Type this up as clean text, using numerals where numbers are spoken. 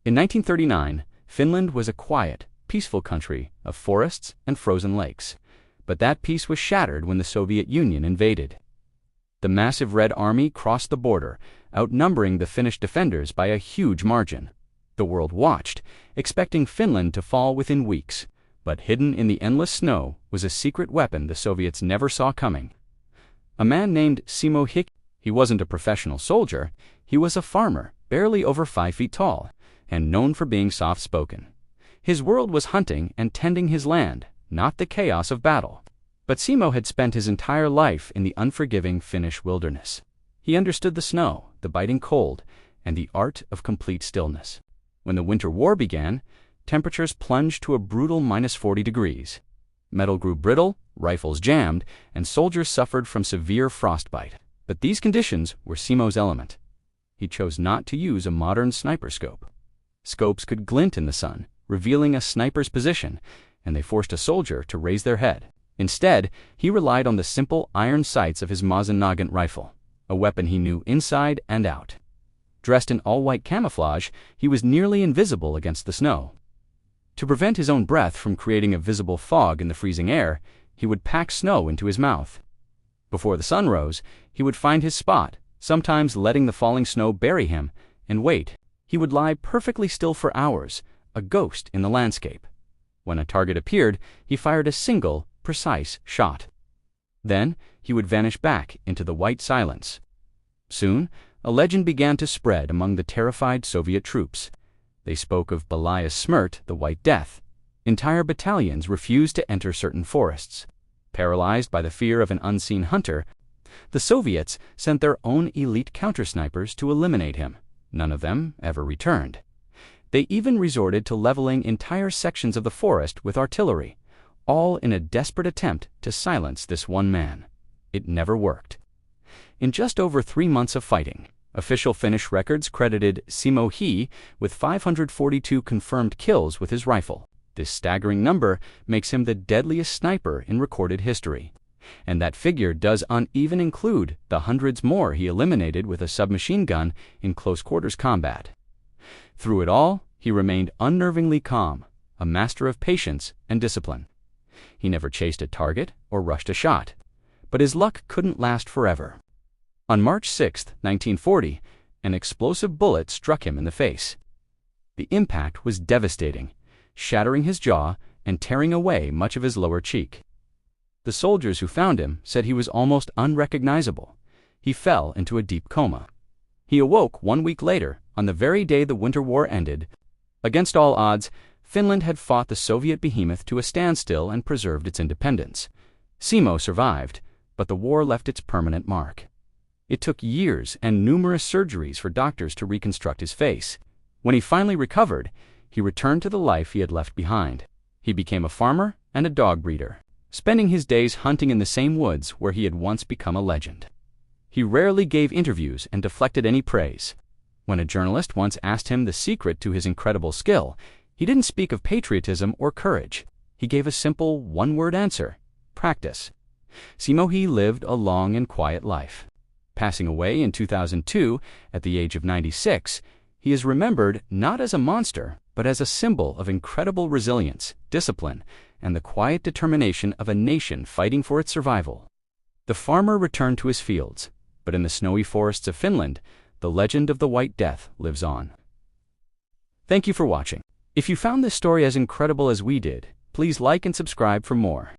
In 1939, Finland was a quiet, peaceful country of forests and frozen lakes. But that peace was shattered when the Soviet Union invaded. The massive Red Army crossed the border, outnumbering the Finnish defenders by a huge margin. The world watched, expecting Finland to fall within weeks, but hidden in the endless snow was a secret weapon the Soviets never saw coming. A man named Simo Hick. He wasn't a professional soldier, he was a farmer, barely over 5 feet tall, and known for being soft-spoken. His world was hunting and tending his land, not the chaos of battle. But Simo had spent his entire life in the unforgiving Finnish wilderness. He understood the snow, the biting cold, and the art of complete stillness. When the Winter War began, temperatures plunged to a brutal -40 degrees. Metal grew brittle, rifles jammed, and soldiers suffered from severe frostbite. But these conditions were Simo's element. He chose not to use a modern sniper scope. Scopes could glint in the sun, revealing a sniper's position, and they forced a soldier to raise their head. Instead, he relied on the simple iron sights of his Mosin-Nagant rifle, a weapon he knew inside and out. Dressed in all-white camouflage, he was nearly invisible against the snow. To prevent his own breath from creating a visible fog in the freezing air, he would pack snow into his mouth. Before the sun rose, he would find his spot, sometimes letting the falling snow bury him, and wait. He would lie perfectly still for hours, a ghost in the landscape. When a target appeared, he fired a single, precise shot. Then he would vanish back into the white silence. Soon, a legend began to spread among the terrified Soviet troops. They spoke of Deadliest Smirt, the White Death. Entire battalions refused to enter certain forests. Paralyzed by the fear of an unseen hunter, the Soviets sent their own elite counter-snipers to eliminate him. None of them ever returned. They even resorted to leveling entire sections of the forest with artillery, all in a desperate attempt to silence this one man. It never worked. In just over 3 months of fighting, official Finnish records credited Simo Hi with 542 confirmed kills with his rifle. This staggering number makes him the deadliest sniper in recorded history. And that figure does not even include the hundreds more he eliminated with a submachine gun in close-quarters combat. Through it all, he remained unnervingly calm, a master of patience and discipline. He never chased a target or rushed a shot. But his luck couldn't last forever. On March 6, 1940, an explosive bullet struck him in the face. The impact was devastating, shattering his jaw and tearing away much of his lower cheek. The soldiers who found him said he was almost unrecognizable. He fell into a deep coma. He awoke 1 week later, on the very day the Winter War ended. Against all odds, Finland had fought the Soviet behemoth to a standstill and preserved its independence. Simo survived, but the war left its permanent mark. It took years and numerous surgeries for doctors to reconstruct his face. When he finally recovered, he returned to the life he had left behind. He became a farmer and a dog breeder, spending his days hunting in the same woods where he had once become a legend. He rarely gave interviews and deflected any praise. When a journalist once asked him the secret to his incredible skill, he didn't speak of patriotism or courage. He gave a simple, one-word answer: practice. Simo Hi lived a long and quiet life. Passing away in 2002 at the age of 96, he is remembered not as a monster, but as a symbol of incredible resilience, discipline, and the quiet determination of a nation fighting for its survival. The farmer returned to his fields, but in the snowy forests of Finland, the legend of the White Death lives on. Thank you for watching. If you found this story as incredible as we did, please like and subscribe for more.